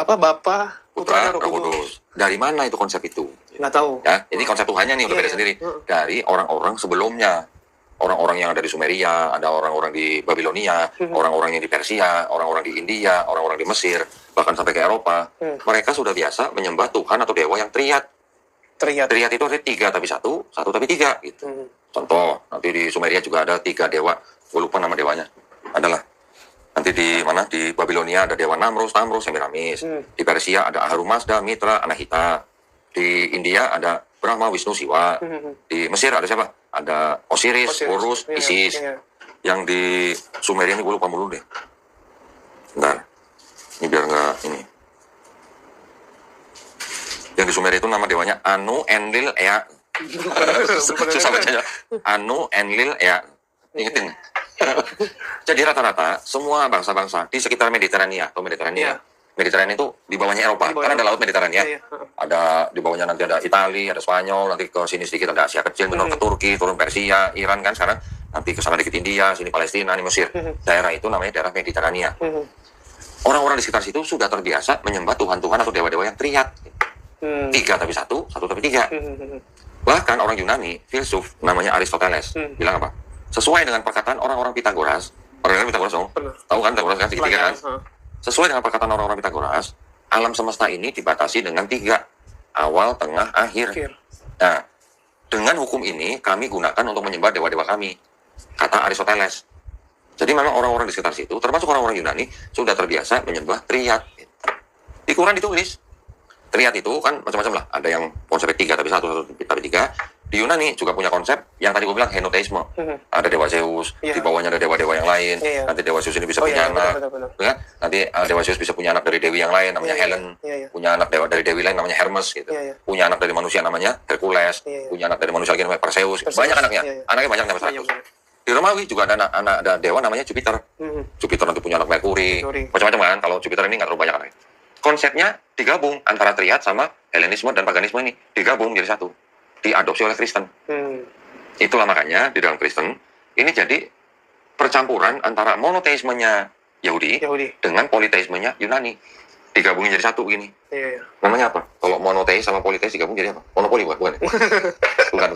Bapa, Putra, Roh Roh Kudus. Kudus. Dari mana itu konsep itu? Nggak tahu. Ya, ini konsep Tuhannya nih udah Iya, beda iya. sendiri. Dari orang-orang sebelumnya. Orang-orang yang ada di Sumeria, ada orang-orang di Babilonia, orang-orang yang di Persia, orang-orang di India, orang-orang di Mesir, bahkan sampai ke Eropa. Mereka sudah biasa menyembah Tuhan atau dewa yang triad. Triad. Triad itu ada 3 tapi 1, 1 tapi 3 gitu. Contoh, nanti di Sumeria juga ada 3 dewa. Gue lupa nama dewanya. Adalah. Nanti di mana? Di Babilonia ada dewa Namrus, Semiramis. Di Persia ada Ahura Mazda, Mitra, Anahita. Di India ada Brahma, Wisnu, Siwa. Di Mesir ada siapa? Ada Osiris, Horus, Iya, Isis. iya. Yang di Sumeria ini gue lupa mulu deh. Bentar. Ini biar nggak ini. Yang di Sumeria itu nama dewanya Anu, Enlil, Ea. Susah bacanya. Anu, Enlil, Ea. Ingetin. Jadi rata-rata semua bangsa-bangsa di sekitar Mediterania atau Mediterania. Mediterania itu di bawahnya Eropa, karena ada laut Mediterania. Ada di bawahnya nanti ada Italia, ada Spanyol, nanti ke sini sedikit ada Asia Kecil, menurut ke Turki, turun Persia, Iran kan sekarang. Nanti ke sana dikit India, sini Palestina, ini Mesir. Daerah itu namanya daerah Mediterania. Orang-orang di sekitar situ sudah terbiasa menyembah Tuhan-Tuhan atau dewa-dewa yang triad. 3 tapi 1, 1 tapi 3. Bahkan orang Yunani, filsuf namanya Aristoteles, bilang apa? Sesuai dengan perkataan orang-orang Pitagoras, orang-orang Pitagoras dong, tahu kan Pitagoras kan segitiga kan? Sesuai dengan perkataan orang-orang Pitagoras, alam semesta ini dibatasi dengan 3, awal, tengah, akhir. Nah, dengan hukum ini kami gunakan untuk menyembah dewa-dewa kami, kata Aristoteles. Jadi memang orang-orang di sekitar situ, termasuk orang-orang Yunani, sudah terbiasa menyembah triad. Di Quran ditulis, triad itu kan macam-macam lah. Ada yang konsepnya 3 tapi 1, 1 tapi 3. Di Yunani juga punya konsep yang tadi gue bilang henoteisme. Ada dewa Zeus, di bawahnya ada dewa-dewa yang lain. Nanti dewa Zeus ini bisa punya anak. Ya? Nanti dewa Zeus bisa punya anak dari dewi yang lain namanya Helen. Punya anak dari dewi lain namanya Hermes gitu. Punya anak dari manusia namanya Hercules. Punya anak dari manusia lagi namanya Perseus. Banyak anaknya. Anaknya banyak namanya 100. Di Romawi juga ada dewa namanya Jupiter. Jupiter nanti punya anak Merkuri. Macam-macam kan. Kalau Jupiter ini nggak terlalu banyak anaknya. Konsepnya digabung antara triad sama Helenisme dan paganisme ini. Digabung jadi satu. Diadopsi oleh Kristen. Itulah makanya di dalam Kristen ini jadi percampuran antara monoteismenya Yahudi dengan politeismenya Yunani. Digabungin jadi satu begini. Namanya apa? Kalau monoteis sama politeis digabung jadi apa? Monopoli bukan? Bukan.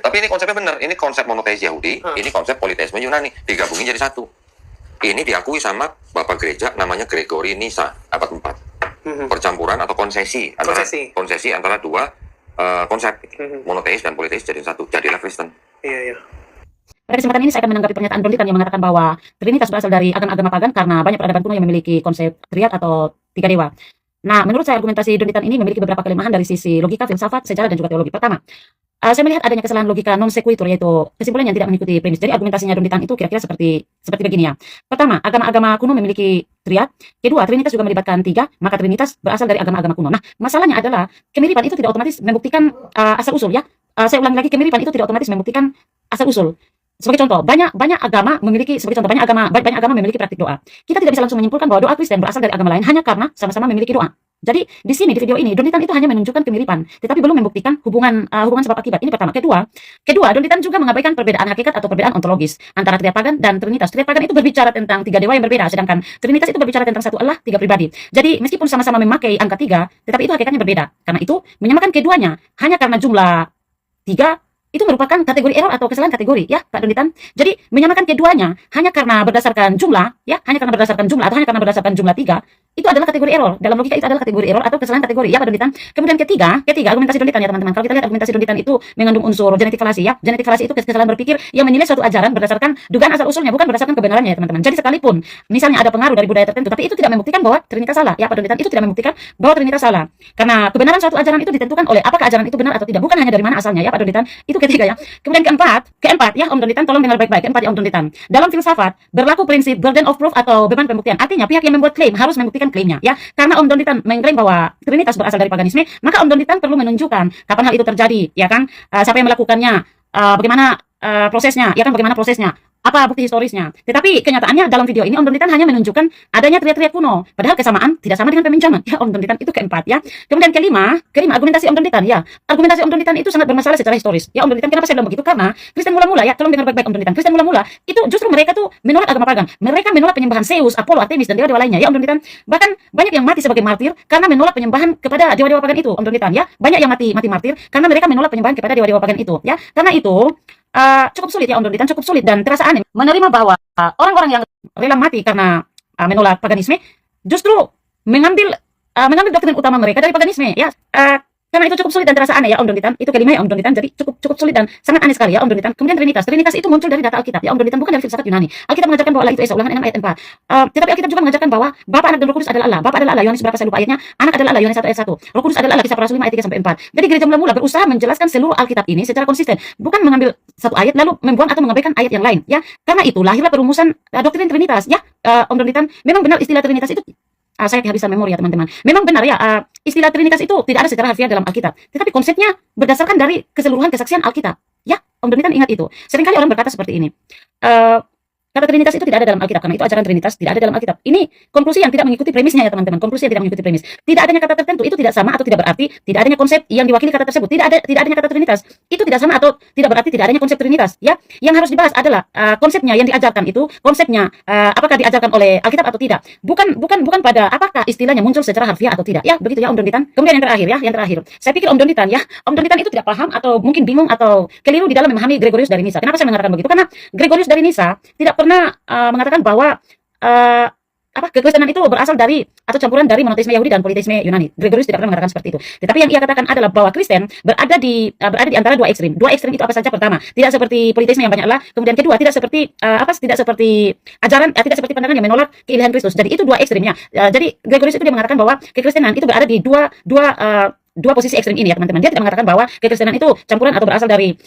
Tapi ini konsepnya benar. Ini konsep monoteis Yahudi, ini konsep politeisme Yunani. Digabungin jadi satu. Ini diakui sama Bapak Gereja namanya Gregory Nyssa abad 4. Percampuran atau konsesi antara dua konsep monoteis dan politeis jadi satu, jadilah Kristen. Pada kesempatan ini saya akan menanggapi pernyataan Donditan yang mengatakan bahwa Trinitas berasal dari agama-agama pagan karena banyak peradaban kuno yang memiliki konsep triad atau 3 dewa. Nah, menurut saya argumentasi Donditan ini memiliki beberapa kelemahan dari sisi logika, filsafat, sejarah dan juga teologi. Pertama, saya melihat adanya kesalahan logika non sequitur, yaitu kesimpulan yang tidak mengikuti premis. Jadi argumentasinya Donditan itu kira-kira seperti begini ya. Pertama, agama-agama kuno memiliki triad. Kedua, Trinitas juga melibatkan 3, maka Trinitas berasal dari agama-agama kuno. Nah, masalahnya adalah kemiripan itu tidak otomatis membuktikan asal usul ya. Saya ulangi lagi, kemiripan itu tidak otomatis membuktikan asal usul. Sebagai contoh, banyak agama memiliki agama memiliki praktik doa. Kita tidak bisa langsung menyimpulkan bahwa doa Kristen berasal dari agama lain hanya karena sama-sama memiliki doa. Jadi di sini di video ini Donditan itu hanya menunjukkan kemiripan, tetapi belum membuktikan hubungan sebab akibat. Ini pertama. Kedua, Donditan juga mengabaikan perbedaan hakikat atau perbedaan ontologis antara triad pagan dan Trinitas. Triad pagan itu berbicara tentang 3 dewa yang berbeda, sedangkan Trinitas itu berbicara tentang satu Allah, 3 pribadi. Jadi meskipun sama-sama memakai angka 3, tetapi itu hakikatnya berbeda. Karena itu menyamakan keduanya hanya karena jumlah 3 itu merupakan kategori error atau kesalahan kategori ya Pak Donditan. Jadi menyamakan keduanya hanya karena berdasarkan jumlah ya, hanya karena berdasarkan jumlah 3 itu adalah kategori error. Dalam logika itu adalah kategori error atau kesalahan kategori ya Pak Donditan. Kemudian ketiga argumentasi Donditan ya teman-teman. Kalau kita lihat argumentasi Donditan itu mengandung unsur genetik falasi ya. Genetik falasi itu kesalahan berpikir yang menilai suatu ajaran berdasarkan dugaan asal usulnya, bukan berdasarkan kebenarannya ya teman-teman. Jadi sekalipun misalnya ada pengaruh dari budaya tertentu, tapi itu tidak membuktikan bahwa Trinitas salah ya Pak Donditan. Itu tidak membuktikan bahwa Trinitas salah. Karena kebenaran suatu ajaran itu ditentukan oleh apakah ajaran itu benar atau tidak, bukan hanya dari mana asalnya ya Pak Donditan. Itu ketiga ya. Kemudian keempat ya Om Donditan, tolong dengar baik-baik. Keempat ya Om Donditan. Dalam filsafat berlaku prinsip burden of proof atau beban pembuktian. Artinya pihak yang membuat klaim harus membuktikan klaimnya ya. Karena Om Donditan mengklaim bahwa Trinitas berasal dari paganisme, maka Om Donditan perlu menunjukkan kapan hal itu terjadi, ya kan? Siapa yang melakukannya, bagaimana prosesnya, ya kan? Bagaimana prosesnya? apa bukti historisnya. Tetapi kenyataannya dalam video ini Om Donitan hanya menunjukkan adanya triad-triad kuno. Padahal kesamaan tidak sama dengan peminjaman. Ya Om Donitan, itu keempat ya. Kemudian kelima argumentasi Om Donitan ya. Argumentasi Om Donitan itu sangat bermasalah secara historis. Ya Om Donitan, kenapa saya bilang begitu? Karena Kristen mula-mula ya, tolong dengar baik-baik Om Donitan. Kristen mula-mula itu justru mereka tuh menolak agama pagan. Mereka menolak penyembahan Zeus, Apollo, Artemis dan dewa-dewa lainnya ya Om Donitan. Bahkan banyak yang mati sebagai martir karena menolak penyembahan kepada dewa-dewa pagan itu Om Donitan ya. Banyak yang mati martir karena mereka menolak penyembahan kepada dewa-dewa pagan itu ya. Karena itu cukup sulit ya Om Donitan, cukup sulit dan terasa aneh menerima bahwa orang-orang yang rela mati karena menolak paganisme justru mengambil doktrin utama mereka dari paganisme ya. Karena itu cukup sulit dan terasa aneh ya Om Donitan. Itu kelima ya Om Donitan. Jadi cukup sulit dan sangat aneh sekali ya Om Donitan. Kemudian Trinitas itu muncul dari data Alkitab ya Om Donitan, bukan dari filsafat Yunani. Alkitab mengajarkan bahwa Allah itu Esa, Ulangan 6 ayat 4. Tetapi Alkitab juga mengajarkan bahwa Bapa, Anak dan Roh Kudus adalah Allah. Bapa adalah Allah, Yohanes berapa saya lupa ayatnya. Anak adalah Allah, Yohanes 1 ayat 1. Roh Kudus adalah Allah, Kisah Para Rasul 5 ayat 3 sampai 4. Jadi gereja mula-mula berusaha menjelaskan seluruh Alkitab ini secara konsisten, bukan mengambil satu ayat lalu membuang atau mengabaikan ayat yang lain ya. Karena itu lahirlah perumusan doktrin Trinitas ya Om Donitan. Memang benar istilah Trinitas itu saya kehabisan memori ya teman-teman. Memang benar ya, istilah Trinitas itu tidak ada secara harfiah dalam Alkitab. Tetapi konsepnya berdasarkan dari keseluruhan kesaksian Alkitab. Ya, Om Donitan ingat itu. Seringkali orang berkata seperti ini. Kata Trinitas itu tidak ada dalam Alkitab, karena itu ajaran Trinitas tidak ada dalam Alkitab. Ini konklusi yang tidak mengikuti premisnya ya teman-teman. Konklusi yang tidak mengikuti premis. Tidak adanya kata tertentu itu tidak sama atau tidak berarti tidak adanya konsep yang diwakili kata tersebut. Tidak adanya kata Trinitas itu tidak sama atau tidak berarti tidak adanya konsep Trinitas. Ya, yang harus dibahas adalah konsepnya yang diajarkan itu, konsepnya apakah diajarkan oleh Alkitab atau tidak. Bukan pada apakah istilahnya muncul secara harfiah atau tidak. Ya, begitu ya Om Donitan. Kemudian yang terakhir. Saya pikir Om Donitan itu tidak paham atau mungkin bingung atau keliru di dalam memahami Gregorius dari Nisa. Kenapa saya mengatakan begitu? Karena Gregorius dari Nisa tidak pernah mengatakan bahwa kekristenan itu berasal dari atau campuran dari monoteisme Yahudi dan politeisme Yunani. Gregorius tidak pernah mengatakan seperti itu. Tetapi yang ia katakan adalah bahwa Kristen berada di antara dua ekstrim. Dua ekstrim itu apa saja? Pertama, tidak seperti politeisme yang banyak Allah. Kemudian kedua, tidak seperti tidak seperti pandangan yang menolak keilahian Kristus. Jadi itu dua ekstrimnya. Jadi Gregorius itu dia mengatakan bahwa kekristenan itu berada di dua posisi ekstrim ini ya teman-teman. Dia tidak mengatakan bahwa kekristenan itu campuran atau berasal dari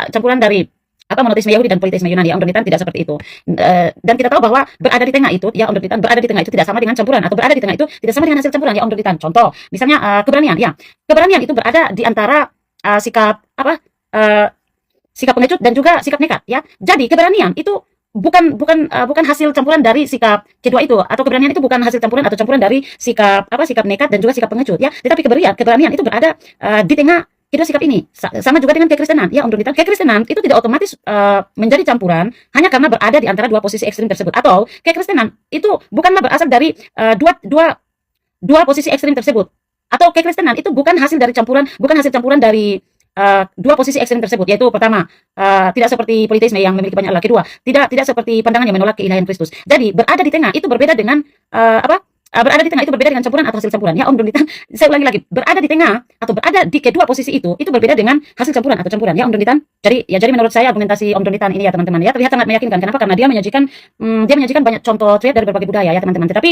campuran dari monoteisme Yahudi dan politeisme Yunani. Om Donitan tidak seperti itu. Dan kita tahu bahwa berada di tengah itu ya Om Donitan, berada di tengah itu tidak sama dengan campuran, atau berada di tengah itu tidak sama dengan hasil campuran ya Om Donitan. Contoh, misalnya keberanian ya. Keberanian itu berada di antara sikap pengecut dan juga sikap nekat ya. Jadi keberanian itu bukan hasil campuran dari sikap kedua itu, atau keberanian itu bukan hasil campuran atau campuran dari sikap nekat dan juga sikap pengecut ya. Tetapi keberanian itu berada di tengah kedua sikap ini. Sama juga dengan kekristenan ya Om Donitan. Kekristenan itu tidak otomatis menjadi campuran hanya karena berada di antara dua posisi ekstrim tersebut, atau kekristenan itu bukanlah berasal dari dua posisi ekstrim tersebut, atau kekristenan itu bukan hasil campuran dari dua posisi ekstrim tersebut, yaitu pertama tidak seperti politeisme yang memiliki banyak Allah, kedua tidak seperti pandangan yang menolak keilahian Kristus. Jadi berada di tengah itu berbeda dengan berada di tengah itu berbeda dengan campuran atau hasil campuran ya Om Donitan. Saya ulangi lagi, berada di tengah atau berada di kedua posisi itu berbeda dengan hasil campuran atau campuran ya Om Donitan. Jadi menurut saya argumentasi Om Donitan ini ya teman-teman ya terlihat sangat meyakinkan. Kenapa? Karena dia menyajikan banyak contoh triad dari berbagai budaya ya teman-teman. Tetapi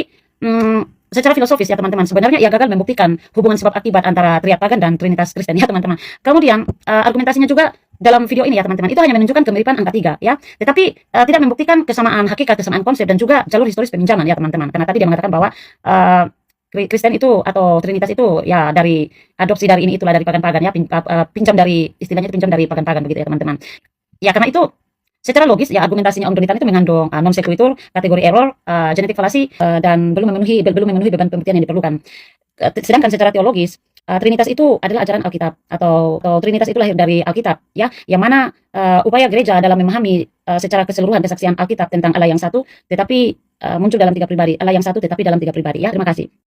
secara filosofis ya teman-teman, sebenarnya ia gagal membuktikan hubungan sebab akibat antara triad pagan dan trinitas Kristen ya teman-teman. Kemudian argumentasinya juga dalam video ini ya teman-teman, itu hanya menunjukkan kemiripan angka 3 ya, tetapi tidak membuktikan kesamaan hakikat, kesamaan konsep dan juga jalur historis peminjaman ya teman-teman. Karena tadi dia mengatakan bahwa Kristen itu atau Trinitas itu ya dari adopsi dari ini itulah dari pagan-pagan ya, pinjam dari istilahnya pinjam dari pagan-pagan begitu ya teman-teman. Ya karena itu secara logis ya argumentasinya Om Donitan itu mengandung non sequitur, kategori error, genetik falasi dan belum memenuhi beban pembuktian yang diperlukan. Sedangkan secara teologis Trinitas itu adalah ajaran Alkitab atau Trinitas itu lahir dari Alkitab ya, yang mana upaya gereja dalam memahami secara keseluruhan kesaksian Alkitab tentang Allah yang satu tetapi muncul dalam 3 pribadi, Allah yang satu tetapi dalam 3 pribadi ya. Terima kasih.